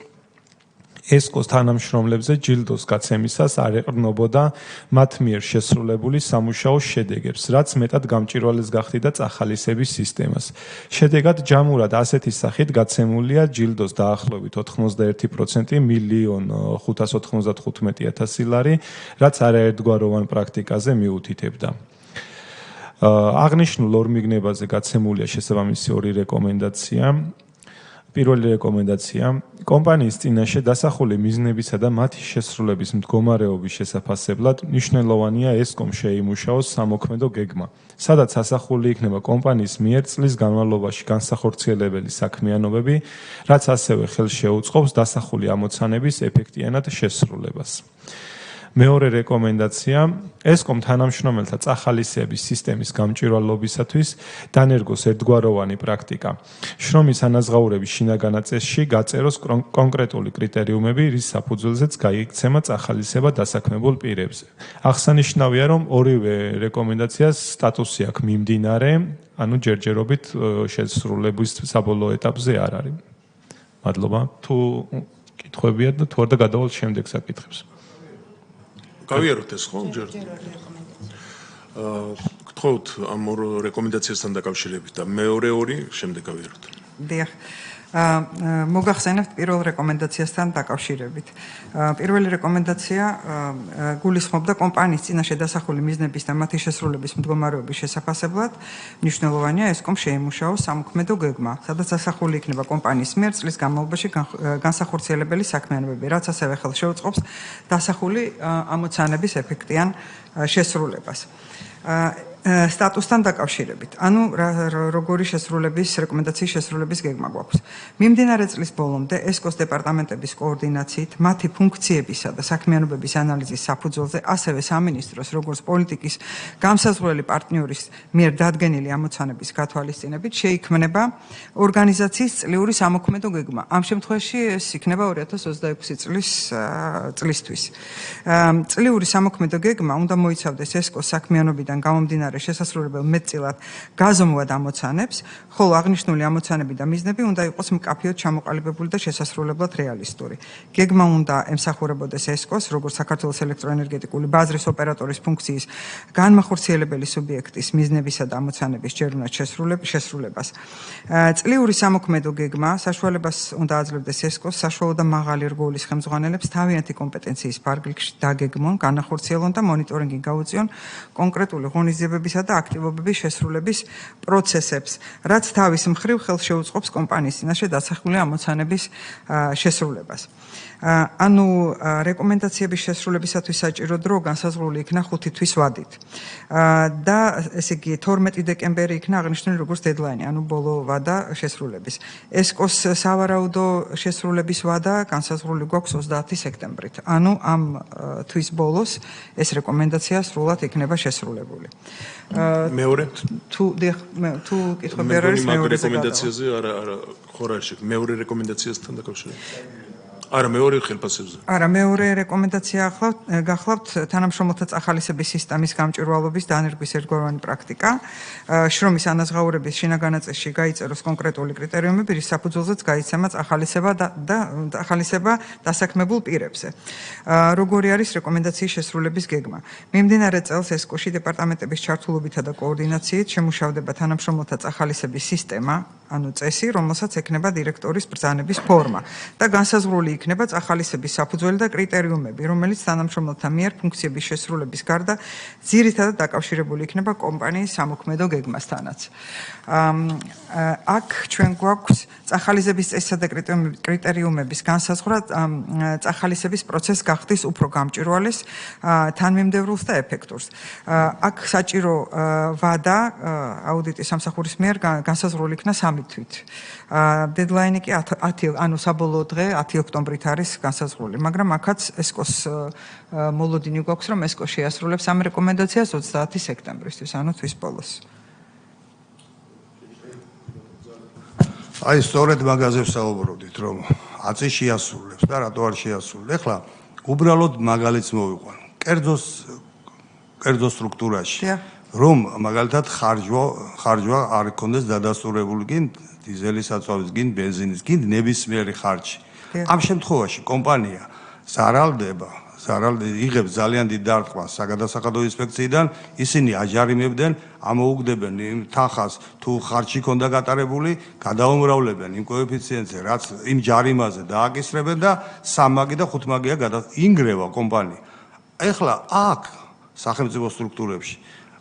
Speaker 3: ესკოს თანამშრომლებზე ჯილდოს გაცემისას არ ეყრდნობოდა მათ მიერ შესრულებული სამუშაო შედეგებს, რაც მეტად გამჭვირვალეს გახდიდა წახალისების სისტემას. შედეგად ჯამურად ასეთი სახით გაცემულია ჯილდოს დაახლოებით 91%, 1.595.000 ლარი, რაც არაერთგვაროვან პრაქტიკაზე მიუთითებდა. აღნიშნულ ორ მიგნებაზე გაცემულია შესაბამისი ორი რეკომენდაცია. პირველი რეკომენდაცია კომპანიის წინაშე დასახული მიზნებისა და მათი შესრულების მდგომარეობის შესაფასებლად მნიშვნელოვანია ესკომ შეიმუშაოს სამოქმედო გეგმა, სადაც ასახული იქნება კომპანიის მიერ წლის განმავლობაში განსახორციელებელი საქმიანობები, რაც ასევე ხელს შეუწყობს დასახული ამოცანების ეფექტიანად შესრულებას. მეორე რეკომენდაცია ესკომ თანამშრომელთა წახალისების სისტემის გამჭვირვალობისათვის დანერგოს ერთგვაროვანი პრაქტიკა. შრომის ანაზღაურების შინაგან წესში გაწეროს კონკრეტული კრიტერიუმები, რის საფუძველზეც გაიქცემა წახალისება დასაქმებულ პირებზე. აღსანიშნავია, რომ ორივე რეკომენდაციას სტატუსი აქვს მიმდინარე, ანუ ჯერჯერობით შესრულების საბოლოო ეტაპზე არ არის. მადლობა. თუ კითხვებია და თუ არ და გადავალთ შემდეგ საკითხებს.
Speaker 1: გავიაროთ ეს ხო ჯერ. გთხოვთ ამ ორ რეკომენდაციასთან დაკავშირებით და მეორე ორი შემდეგ გავიაროთ.
Speaker 4: დიახ. მოგახსენებთ პირველ რეკომენდაციასთან დაკავშირებით. პირველი რეკომენდაცია გულისხმობდა კომპანიის წინაშე დასახული მიზნების და მათი შესრულების მდგომარეობის შესაფასებლად. მნიშვნელოვანია ესკომ შეიმუშაოს სამოქმედო გეგმა, სადაც ასახული იქნება კომპანიის მიერ წლის განმავლობაში განსახორციელებელი საქმიანობები, რაც ასევე ხელს შეუწყობს დასახული ამოცანების ეფექტიან შესრულებას. სტატუსთან დაკავშირებით. ანუ როგორი შესრულების რეკომენდაციის შესრულების გეგმა გვაქვს. მიმდინარე წლის ბოლომდე ესკოს დეპარტამენტების კოორდინაციით, მათი ფუნქციებისა და საქმიანობების ანალიზის საფუძველზე, ასევე სამინისტროს როგორც პოლიტიკის გამსაზღვრელი პარტნიორის მიერ დადგენილი ამოცანების გათვალისწინებით შეიქმნება ორგანიზაციის წლიური სამოქმედო გეგმა. ამ შემთხვევაში ეს იქნება 2026 წლისთვის. წლიური სამოქმედო გეგმა უნდა მოიცავდეს ესკოს საქმიანობიდან გამომდინარე შესასრულებელ მეტწილად გაზომვად ამოცანებს, ხოლო აღნიშნული ამოცანები და მიზნები უნდა იყოს მკაფიოდ ჩამოყალიბებული და შესასრულებლად რეალისტური. გეგმა უნდა ემსახურებოდეს ესკოს, როგორც საქართველოს ელექტროენერგეტიკული ბაზრის ოპერატორის ფუნქციის განმახორციელებელი სუბიექტის მიზნებისა და ამოცანების ჯერუნად შესრულებას. წლიური სამოქმედო გეგმა საშუალებას უნდა აძლევდეს ესკოს საშუალო და მაღალი რგოლის ხელმძღვანელებს თავიანთი კომპეტენციის ფარგლებში დაგეგმონ, განახორციელონ და მონიტორინგი გაუწიონ კონკრეტული ღონისძიებების პასივებისა და აქტივობების შესრულების პროცესებს, რაც თავის მხრივ ხელს შეუწყობს კომპანიის წინაშე დასახული ამოცანების შესრულებას. ანუ რეკომენდაციების შესრულებისათვის საჭირო დრო განსაზღვრული იქნა 5 თვის ვადით. და ესე იგი 12 დეკემბერი იქნა აღნიშნული როგორც დედლაინი, ანუ ბოლო ვადა შესრულების. ესკოს სავარაუდო შესრულების ვადა განსაზღვრული გვაქვს 30 სექტემბრით. ანუ ამ თვის ბოლოს ეს რეკომენდაცია სრულად იქნება შესრულებული.
Speaker 1: მეორე
Speaker 4: თუ კითხვები არ არის მეორე
Speaker 1: რეკომენდაციაზე არა ხო რა შეიძლება მეორე რეკომენდაციასთან დაკავშირებით არა მეორე ხელფასებზე
Speaker 4: არა მეორე რეკომენდაცია გახლავთ თანამშრომელთა წახალისების სისტემის გამჭვირვალობის დანერგვის ერთგვაროვანი პრაქტიკა შრომის ანაზღაურების შინაგანაწესში გაიწეროს კონკრეტული კრიტერიუმები რის საფუძველზეც გაიცემა წახალისება და წახალისება დასაქმებულ პირებზე როგორი არის რეკომენდაციის შესრულების გეგმა მიმდინარე წელს ესკოში დეპარტამენტების ჩართულობითა და კოორდინაციით შემუშავდება თანამშრომელთა წახალისების სისტემა ანუ წესი რომელსაც ექნება დირექტორის ბრძანების ფორმა და განსაზღვრული იქნება წახალისების საფუძველი და კრიტერიუმები, რომელიც თანამშრომელთა მიერ ფუნქციების შესრულების გარდა ძირითადად დაკავშირებული იქნება კომპანიის სამოქმედო გეგმასთანაც. აქ ჩვენ გვაქვს წახალისების წესისა და კრიტერიუმების განსაზღვრა წახალისების პროცესს გახდის უფრო გამჭვირვალეს, თანმიმდევრულს და ეფექტურს. აქ საჭირო ვადა აუდიტის სამსახურის მიერ განსაზღვრული იქნა 3 თვით. დედლაინი კი 10 ანუ საბოლოო დღე 10 ოქტომბრით არის განსაზღვრული, მაგრამ აქაც ესკოს მოლოდინი გვაქვს, რომ ესკო შეასრულებს ამ რეკომენდაციას 30 სექტემბრისთვის, ანუ თვის ბოლოს.
Speaker 6: აი, სწორედ მაგაზე ვსაუბრობდით, რომ აწი შეასრულებს და რატო არ შეასრულებს. ეხლა უბრალოდ მაგალითს მოვიყვან. კერძო სტრუქტურაში, რომ მაგალითად ხარჯვა არ იქონდეს დადასტურებული გინ დიზელის საწვავის, გინ ბენზინის, გინ ნებისმიერი ხარჯი. ამ შემთხვევაში კომპანია იღებს ძალიან დიდ დარტყმას საგადასახადო ინსპექციიდან, ისინი აჯარიმებდნენ, ამოუგდებენ იმ თანხას, თუ ხარჯი ქონდა გატარებული, გადაუმრავლებენ იმ კოეფიციენტზე, რაც იმ ჯარიმაზე დააკისრებენ და 3 მაგი და 5 მაგია ინგრევა კომპანია. ეხლა აქ სახელმწიფო სტრუქტურებში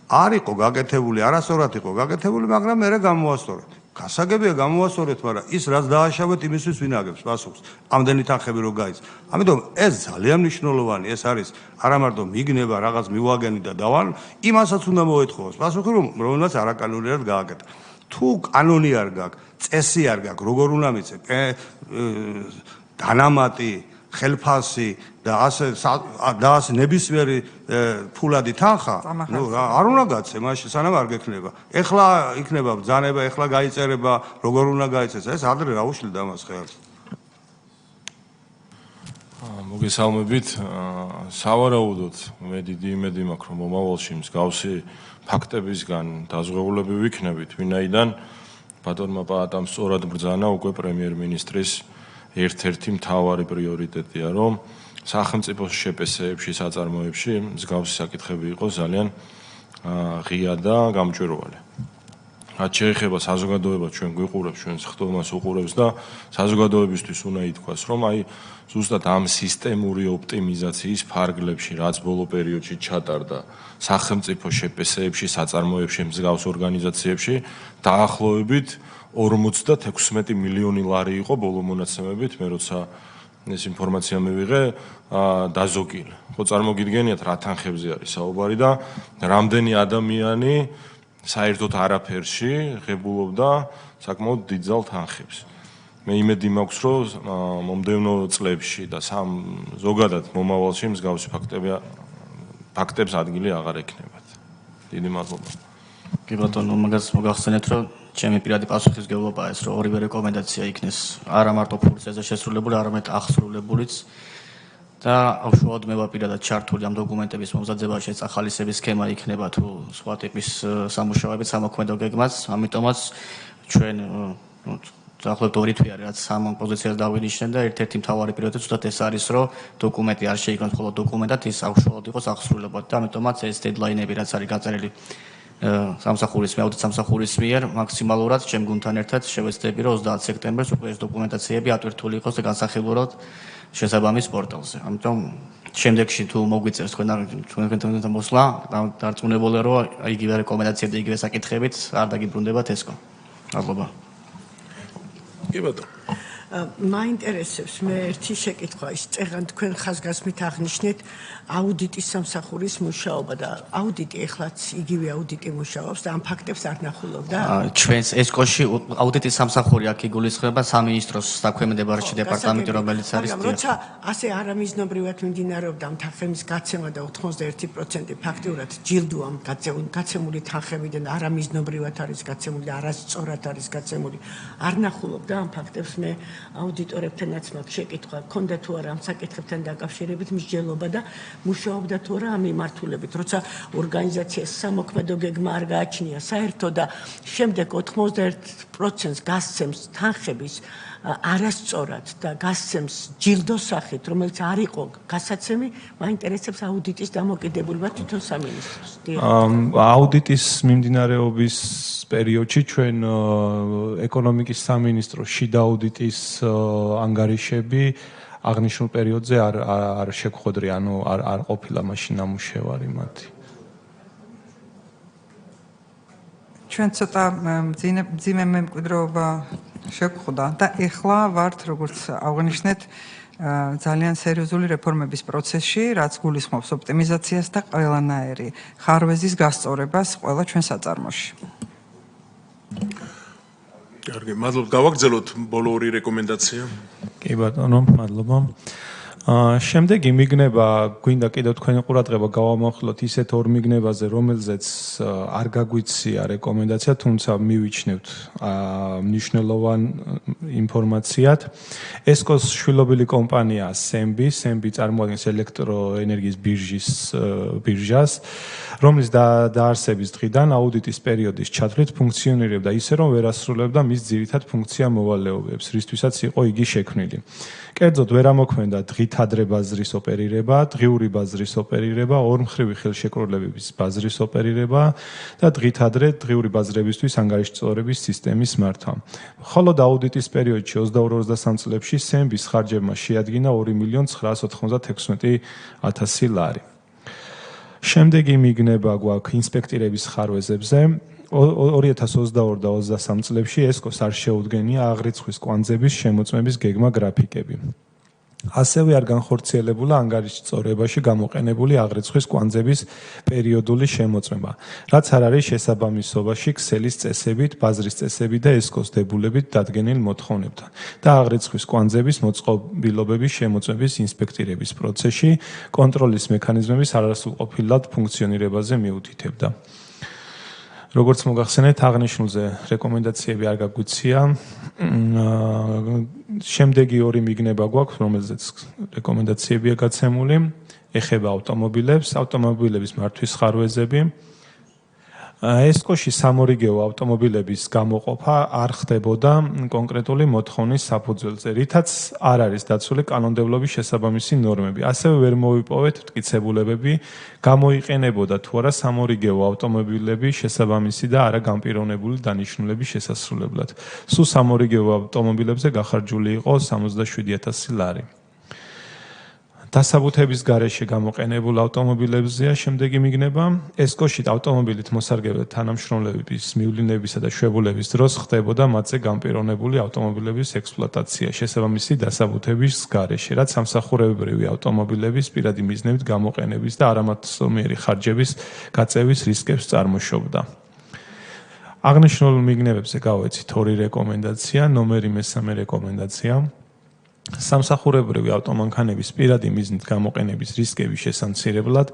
Speaker 6: არ იყო გაკეთებული, არასწორად იყო გაკეთებული, მაგრამ მერე გამოასწორეთ. გასაგებია გამოასწორეთ, მაგრამ ის რაც დააშავეთ, იმისთვის ვინ აგებს პასუხს? ამდენი თანხები რო გაიც. ამიტომ ეს ძალიან მნიშვნელოვანი, ეს არის არა მარტო მიგნება რაღაც მივაგენი და დავალ, იმასაც უნდა მოეთხოვოს პასუხი, რომელმაც არაკანონიერ გააკეთა. თუ კანონი არ გაქვს, წესი არ გაქვს, როგორ უნდა მიცე? დანამატი, ხელფასი და ასე ნებისმიერი ფულადი თანხა, ნუ არ უნდა გაცე, მაშინ სანამ არ გექნება. ეხლა იქნება ბრძანება, ეხლა გაიწერება, როგორ უნდა გაიცეს, ეს ადრე რა უშლიდა მას ხელს.
Speaker 8: მოგესალმებით. სავარაუდოდ მე დიდი იმედი მაქვს, რომ მომავალში მსგავსი ფაქტებისგან დაზღვეულები ვიქნებით, ვინაიდან ბატონმა პაატამ სწორად ბრძანა უკვე პრემიერ-მინისტრის ერთ-ერთი მთავარი პრიორიტეტია, რომ სახელმწიფო შეპესეებში, საწარმოებში მსგავსი საკითხები იყოს ძალიან ღია და გამჭვირვალე. რაც შეეხება საზოგადოებას, ჩვენ გვიყურებს, ჩვენ ხტომას უყურებს და საზოგადოებისთვის უნდა ითქვას, რომ აი ზუსტად ამ სისტემური ოპტიმიზაციის ფარგლებში, რაც ბოლო პერიოდში ჩატარდა სახელმწიფო შეპესეებში, საწარმოებში, მსგავს ორგანიზაციებში, დაახლოებით 56 მილიონი ლარი იყო ბოლო მონაცემებით, მე როცა ეს ინფორმაცია მივიღე, დაზოგილი. ხო წარმოგიდგენიათ რა თანხებზე არის საუბარი და რამდენი ადამიანი საერთოდ არაფერში ღებულობდა საკმაოდ დიდ ძალ თანხებს. მე იმედი მაქვს, რომ მომდევნო წლებში და ზოგადად მომავალში მსგავსი ფაქტებს ადგილი აღარ ექნებათ. დიდი მადლობა.
Speaker 9: კი ბატონო, მაგას მოგახსენეთ, რომ ჩემი პირადი პასუხისმგებლობაა ეს, რომ ორივე რეკომენდაცია იქნეს არა მარტო ფუნქციაზე შესრულებული, არამედ აღსრულებულიც და უშუალოდ მე ვარ პირადად ჩართული ამ დოკუმენტების მომზადებაში, წახალისების სქემა იქნება თუ სხვა ტიპის სამუშაოებით სამოქმედო გეგმას, ამიტომაც ჩვენ დაახლოებით 2 თვე არის, რაც ამ პოზიციას დავინიშნე და ერთ-ერთი მთავარი პრიორიტეტი ზუსტად ეს არის, რომ დოკუმენტი არ შეიქმნას მხოლოდ დოკუმენტად, ის უშუალოდ იყოს აღსრულებად და ამიტომაც ეს დედლაინები, რაც არის გაწერილი სამსახურის აუდიტ სამსახურის მიერ მაქსიმალურად ჩემ გუნდთან ერთად შევეცდები, რომ 30 სექტემბერს უკვე ეს დოკუმენტაციები ატვირთული იყოს და განსახილველად შესაბამის პორტალზე. ამიტომ შემდეგში თუ მოგვიწევს თქვენთან მოსვლა, დარწმუნებული რომ იგივე რეკომენდაციები და იგივე საკითხებით არ დაგიბრუნდებათ ესკო. მადლობა.
Speaker 1: კი ბატონო.
Speaker 7: მაინტერესებს მე ერთი შეკითხვა ის წეგან თქვენ ხაზგასმით აღნიშნეთ აუდიტის სამსახურის მუშაობა და აუდიტი ეხლაც იგივე აუდიტი მუშაობს და ამ ფაქტებს არ ნახულობდა?
Speaker 9: ჩვენს ესკოში აუდიტის სამსახური აქ იგულისხმება სამინისტროს საქმემდებარეში დეპარტამენტი რომელიც არის
Speaker 7: მაგრამ როცა ასე არამიზნობრივად მიმდინარეობდა თანხების გაცემა და 91% ფაქტიურად ჯილდოა გაცემული თანხებიდან არამიზნობრივად არის გაცემული და არასწორად არის გაცემული არ ნახულობდა ამ ფაქტებს მე აუდიტორებთანაც მაქვს შეკითხვა, ქონდა თუ არა ამ საკითხებთან დაკავშირებით მსჯელობა და მუშაობდა თუ არა ამ მიმართულებით, როცა ორგანიზაციას სამოქმედო გეგმა არ გააჩნია საერთო და შემდეგ 91%-ს გასცემს თანხების არასწორად და გასცემს ჯილდოს სახით, რომელიც არ იყო გასაცემი, მაინტერესებს აუდიტის დამოკიდებულება თვითონ სამინისტროს.
Speaker 3: აუდიტის მიმდინარეობის პერიოდში ჩვენ ეკონომიკის სამინისტროს შიდა აუდიტის ანგარიშები აღნიშნულ პერიოდზე არ შეგხვედრი, ანუ არ ყოფილა მაშინ ნამუშევარი მათი.
Speaker 4: ჩვენ ცოტა მძიმე მემკვიდრეობა შეგხვდა და ეხლა ვართ როგორც აღნიშნეთ ძალიან სერიოზული რეფორმების პროცესში, რაც გულისხმობს ოპტიმიზაციას და ყველანაირი ხარვეზის გასწორებას ყველა ჩვენ საწარმოში.
Speaker 1: კარგი, მადლობა. გავაგრძელოთ ბოლო ორი რეკომენდაცია.
Speaker 3: კი ბატონო, მადლობა. შემდეგ იმიგნება გვინდა კიდევ თქვენი ყურადღება გავამახვილოთ ისეთ ორ მიგნებაზე, რომელზეც არ გაგვიცია რეკომენდაცია, თუმცა მივიჩნევთ მნიშვნელოვან ინფორმაციად. ესკოს შვილობილი კომპანია SEMBI წარმოადგენს ელექტროენერგიის ბირჟას, რომლის დაარსების დღიდან აუდიტის პერიოდის ჩათვლით ფუნქციონირებდა ისე, რომ ვერ ასრულებდა მის ძირითად ფუნქცია მოვალეობებს, რისთვისაც იყო იგი შექმნილი. კერძოდ ვერ ამოქმედა დღით ადრე ბაზრის ოპერირება, დღიური ბაზრის ოპერირება, ორმხრივი ხელშეკრულებების ბაზრის ოპერირება და დღით ადრე დღიური ბაზრებისთვის ანგარიშწორების სისტემის მართვა. მხოლოდ აუდიტის პერიოდში 22-23 წლებში SEMBI-ს ხარჯებმა შეადგინა 2,996,000 ლარი. შემდეგი მიგნება გვაქვს ინსპექტირების ხარვეზებზე. 2022 და 23 წლებში ესკოს არ შეუდგენია აღრიცხვის კვანძების შემოწმების გეგმა გრაფიკები. ასევე არ განხორციელებულა ანგარიშწორებაში გამოყენებული აღრიცხვის კვანძების პერიოდული შემოწმება, რაც არ არის შესაბამისობაში ქსელის წესებით, ბაზრის წესებით და ესკოს დებულებით დადგენილ მოთხოვნებთან და აღრიცხვის კვანძების მოწყობილობების შემოწმების ინსპექტირების პროცესში კონტროლის მექანიზმების არასრულყოფილად ფუნქციონირებაზე მიუთითებდა. როგორც მოგახსენეთ, აღნიშნულზე რეკომენდაციები არ გაგვიცია. შემდეგი ორი მიგნება გვაქვს, რომელზეც რეკომენდაციებია გაცემული, ეხება ავტომობილების მართვის ხარვეზები. ესკოში სამორიგეო ავტომობილების გამოყოფა არ ხდებოდა კონკრეტული მოთხოვნის საფუძველზე, რითაც არ არის დაცული კანონმდებლობის შესაბამისი ნორმები. ასევე ვერ მოვიპოვეთ მტკიცებულებები, გამოიყენებოდა თუ არა სამორიგეო ავტომობილები შესაბამისი და არა განპირობებული დანიშნულების შესასრულებლად. სულ სამორიგეო ავტომობილებზე გახარჯული იყო 67,000 ლარი. დასაბუთების გარეშე გამოყენებულ ავტომობილებზეა შემდეგი მიგნება. ესკოში ავტომობილით მოსარგებლე თანამშრომლების მივლინებისა და შვებულების დროს ხდებოდა მათზე განპირობებული ავტომობილების ექსპლუატაცია შესაბამისი დასაბუთების გარეშე, რაც სამსახურებრივი ავტომობილების პირადი მიზნებით გამოყენების და არამართლმიერი ხარჯების გაწევის რისკებს წარმოშობდა. აღნიშნულ მიგნებებზე გავეცით ორი რეკომენდაცია, ნომერი მესამე რეკომენდაცია. სამსახურებრივი ავტომანქანების პირადი მიზნით გამოყენების რისკების შესამცირებლად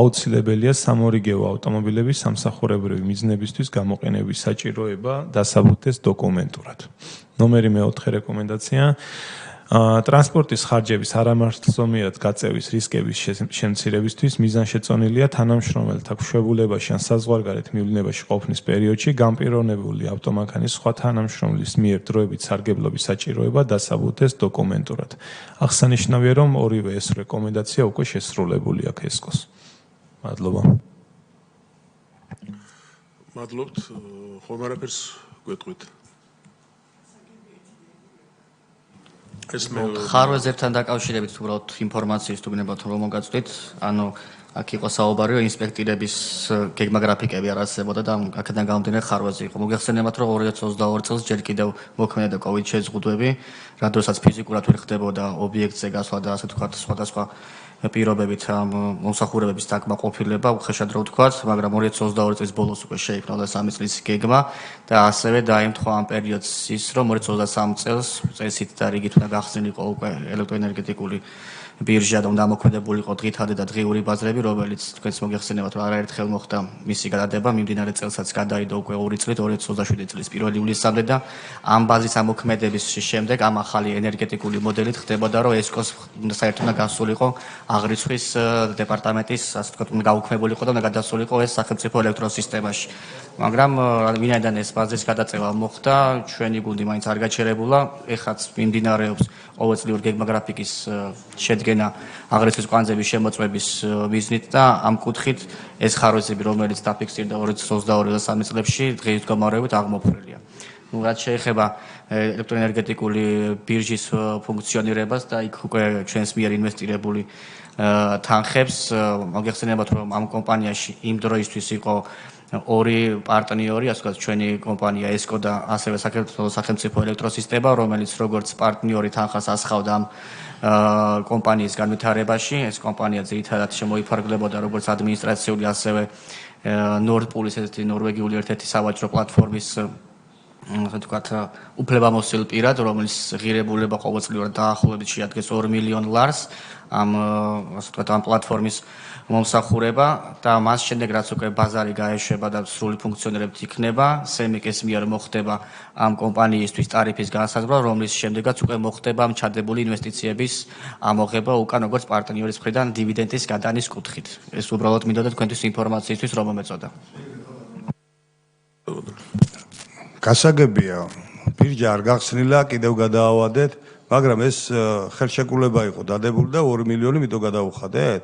Speaker 3: აუცილებელია სამორიგეო ავტომობილების სამსახურებრივი მიზნებისთვის გამოყენების საჭიროება დასაბუთდეს დოკუმენტურად. ნომერი მეოთხე რეკომენდაცია. ტრანსპორტის ხარჯების არამართლმიერად გაწევის რისკების შემცირებისთვის მიზანშეწონილია თანამშრომელთა მშობლებაში ან საზღვარგარეთ მივლინებაში ყოფნის პერიოდში განპირობებული ავტომანქანის სხვა თანამშრომლის მიერ დროებით სარგებლობის საჭიროება დასაბუთდეს დოკუმენტურად. აღსანიშნავია, რომ ორივე ეს რეკომენდაცია უკვე შესრულებული აქვს ესკოს. მადლობა.
Speaker 1: მადლობთ, ხომ არაფერს გვეტყვით.
Speaker 9: ხარვეზებთან დაკავშირებით უბრალოდ ინფორმაციის თუ გნებავთ რომ მოგაწვდით, ანუ აქ იყო საუბარი რომ ინსპექტირების გეგმა გრაფიკები არ არსებობდა და აქედან გამომდინარე ხარვეზი იყო. მოგეხსენებათ რომ 2022 წელს ჯერ კიდევ მოქმედებდა COVID შეზღუდვები, რადგანაც ფიზიკურად ვერ ხდებოდა ობიექტზე გასვლა და ასე ვთქვათ სხვადასხვა პირობებით მომსახურებების დაკმაყოფილება, უხეშად რო ვთქვათ, მაგრამ 2022 წლის ბოლოს უკვე შეიქმნა 23 წლის გეგმა და ასევე დაემთხვა ამ პერიოდს ის, რომ 2023 წელს წესით და რიგით უნდა გახსნილიყო უკვე ელექტროენერგეტიკული ბირჟა და უნდა მოქმედებულიყო დღითადი და დღიური ბაზრები, რომელიც თქვენს მოგეხსენებათ, რომ არაერთხელ მოხდა მისი გადადება, მიმდინარე წელსაც გადაიდო უკვე 2 წლით 2027 წლის 1 ივლისამდე და ამ ბაზის ამოქმედების შემდეგ ამ ახალი ენერგეტიკული მოდელით ხდებოდა, რომ ესკოს საერთოდ უნდა გასულიყო აღრიცხვის დეპარტამენტის, ასე ვთქვათ, უნდა გაუქმებულიყო და უნდა გადასულიყო ეს სახელმწიფო ელექტროსისტემაში. მაგრამ ვინაიდან ეს ბაზრის გადაწევა მოხდა, ჩვენი გუნდი მაინც არ გაჩერებულა, ეხაც მიმდინარეობს ყოველწლიური გეგმა გრაფიკის შედგენა აღრიცხვის კვანძების შემოწმების მიზნით და ამ კუთხით ეს ხარვეზები, რომელიც დაფიქსირდა 2022-23 წლებში, დღის გამარებით აღმოფხვრილია. რაც შეეხება ელექტროენერგეტიკული ბირჟის ფუნქციონირებას და იქ უკვე ჩვენს მიერ ინვესტირებული თანხებს, მოგეხსენებათ, რომ ამ კომპანიაში იმ დროისთვის იყო ორი პარტნიორი, ასე ვთქვათ, ჩვენი კომპანია ესკო და ასევე სახელმწიფო ელექტროსისტემა, რომელიც როგორც პარტნიორი თანხას ასხავდა ამ კომპანიის განვითარებაში. ეს კომპანია ძირითადად შემოიფარგლებოდა როგორც ადმინისტრაციული, ასევე ნორდპულის ესეთი ნორვეგიული ერთ-ერთი სავაჭრო პლატფორმის ასე ვთქვათ, უფლებამოსილ პირად, რომელიც ღირებულება ყოველწლიურად დაახლოებით შეადგენს $2 მილიონ ამ ასე ვთქვათ, ამ პლატფორმის მომსახურება და მას შემდეგ რაც უკვე ბაზარი გაეშვება და სრული ფუნქციონირებით იქნება, სემიკეს მიერ მოხდება ამ კომპანიისთვის ტარიფის განსაზღვრა, რომლის შემდეგაც უკვე მოხდება ჩადებული ინვესტიციების ამოღება უკან როგორც პარტნიორის მხრიდან დივიდენდის გადანის კუთხით. ეს უბრალოდ მინდოდა თქვენთვის ინფორმაციისთვის რომ მომეწოდა.
Speaker 6: გასაგებია, ბირჟა არ გახსნილა, კიდევ გადაავადეთ, მაგრამ ეს ხელშეკრულება იყო დადებული და 2 მილიონი მითო გადაუხადეთ?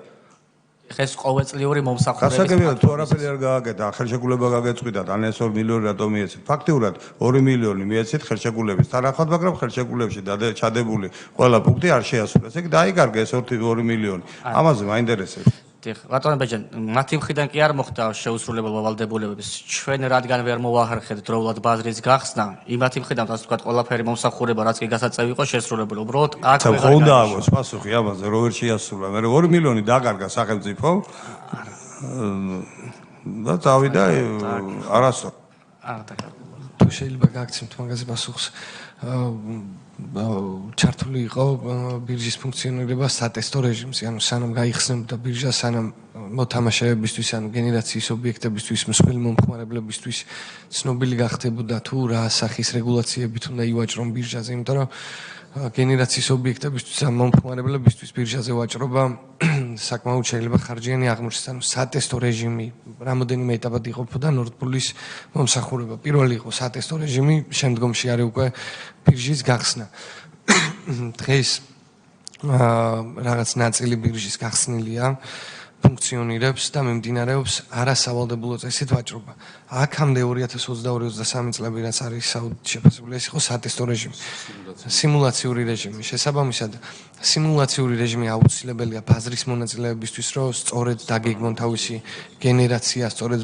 Speaker 9: ეს ყოველწლიური მომსახურების
Speaker 6: გასაგებია, თუ არაფერი არ გააკეთა, ხელშეკრულება გაგეწყვიტათ, ან ეს 2 მილიონი რატომ მიეცეთ? ფაქტიურად 2 მილიონი მიეცეთ ხელშეკრულების თანახმად, მაგრამ ხელშეკრულებში ჩადებული ყველა პუნქტი არ შეასრულეს. ეგ დაიკარგა ეს 2 მილიონი. ამაზე მაინტერესებს.
Speaker 9: ბატონო ბეჯენ, მათი მხრიდან კი არ მოხდა შეუსრულებელი ვალდებულებების. ჩვენ რადგან ვერ მოვახერხეთ დროულად ბაზრის გახსნა, იმათი მხრიდან ასე ვთქვათ, ყველაფერი მომსახურება რაც კი გასაწევი იყო შესრულებული. უბრალოდ აქ
Speaker 6: ხო უნდა აღვოს პასუხი ამაზე, რო ვერ შეასრულა. მე 2 მილიონი დაკარგა სახელმწიფო და წავიდა არასწორ.
Speaker 5: თუ შეიძლება გააქცევთ მაგაზე პასუხს. ჩართული იყო ბირჟის ფუნქციონირება სატესტო რეჟიმზე, ანუ სანამ გაიხსნებოდა ბირჟა, სანამ მოთამაშეებისთვის, ანუ გენერაციის ობიექტებისთვის, მსხვილი მომხმარებლებისთვის ცნობილი გახდებოდა თუ რა სახის რეგულაციებით უნდა ივაჭრონ ბირჟაზე, იმიტომ რომ გენერაციის ობიექტებისთვის ან მომხმარებლებისთვის ბირჟაზე ვაჭრობა საკმაოდ შეიძლება ხარჯიანი აღმოჩნდეს, ანუ სატესტო რეჟიმი რამოდენიმე ეტაპად იყოფოდა ნორდპულის მომსახურება. პირველი იყო სატესტო რეჟიმი, შემდგომში არის უკვე ბირჟის გახსნა. დღეს რაღაც ნაწილი ბირჟის გახსნილია, ფუნქციონირებს და მიმდინარეობს არასავალდებულო წესით ვაჭრობა. აქამდე 2022-23 წლები რაც არის შეფასებული, ეს იყო სატესტო რეჟიმი. სიმულაციური რეჟიმი. შესაბამისად, სიმულაციური რეჟიმი აუცილებელია ბაზრის მონაწილეებისთვის, რომ სწორედ დაგეგმონ თავისი გენერაცია, სწორედ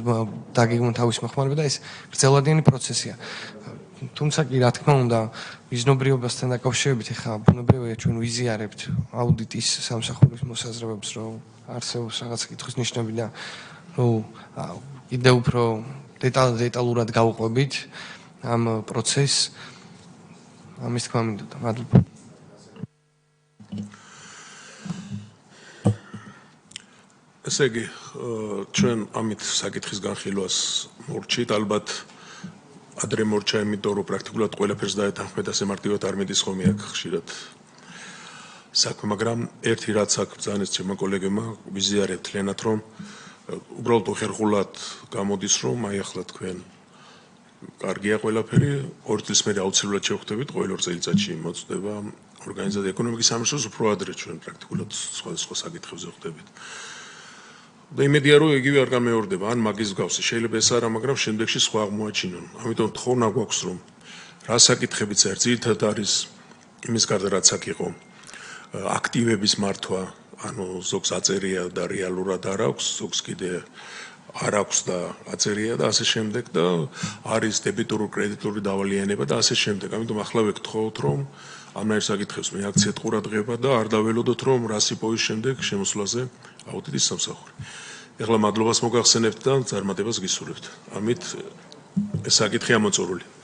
Speaker 5: დაგეგმონ თავისი მოხმარება და ეს გრძელვადიანი პროცესია. თუმცა კი რა თქმა უნდა, მიზნობრიობასთან დაკავშირებით ახლა ბუნებრივია ჩვენ ვიზიარებთ აუდიტის სამსახურის მოსაზრებებს, რომ არსებობს რაღაც კითხვის ნიშნები და რომ კიდევ უფრო დეტალურად გავუყვებით ამ პროცესს. ამის თქმა მინდოდა. მადლობა.
Speaker 1: ესე იგი, ჩვენ ამით საკითხის განხილვას მორჩით, ალბათ ადრე მორჩა, იმიტომ რომ პრაქტიკულად ყველაფერს დაეთანხმეთ, ასე მარტივად არ მიდის ხოლმე აქ ხშირად საქმე, მაგრამ ერთი რაც აქ ბრძანეს ჩემმა კოლეგებმა, ვიზიარებთ ლენათ, რომ უბრალოდ უხერხულად გამოდის, რომ აი ახლა თქვენ კარგია ყველაფერი, 2 წლის მერე აუცილებლად შევხვდებით, ყოველ 2 წელიწადში მოწდება ორგანიზაცია ეკონომიკის სამინისტროს უფრო ადრე ჩვენ პრაქტიკულად სხვადასხვა საკითხებზე ხვდებით. და იმედია რომ იგივე არ გამეორდება, ან მაგის მსგავსი. შეიძლება ეს არა, მაგრამ შემდეგში სხვა აღმოაჩინონ. ამიტომ თხოვნა გვაქვს რომ რა საკითხებიც არ ძირითადად არის იმის გარდა რაც აქ იყო აქტივების მართვა, ანუ ზოგს აწერია და რეალურად არ აქვს, ზოგს კიდე არ აქვს და აწერია და ასე შემდეგ და არის დებიტური კრედიტული დავალიანება და ასე შემდეგ. ამიტომ ახლა ვეკითხოთ რომ ამნაირ საკითხებს მეაქციეთ ყურადღება და არ დაველოდოთ რომ რასიპოვის შემდეგ შემოსვლაზე აუდიტის სამსახური. ეხლა მადლობას მოგახსენებთ და წარმატებას გისურვებთ. ამით ეს საკითხი ამოწურული.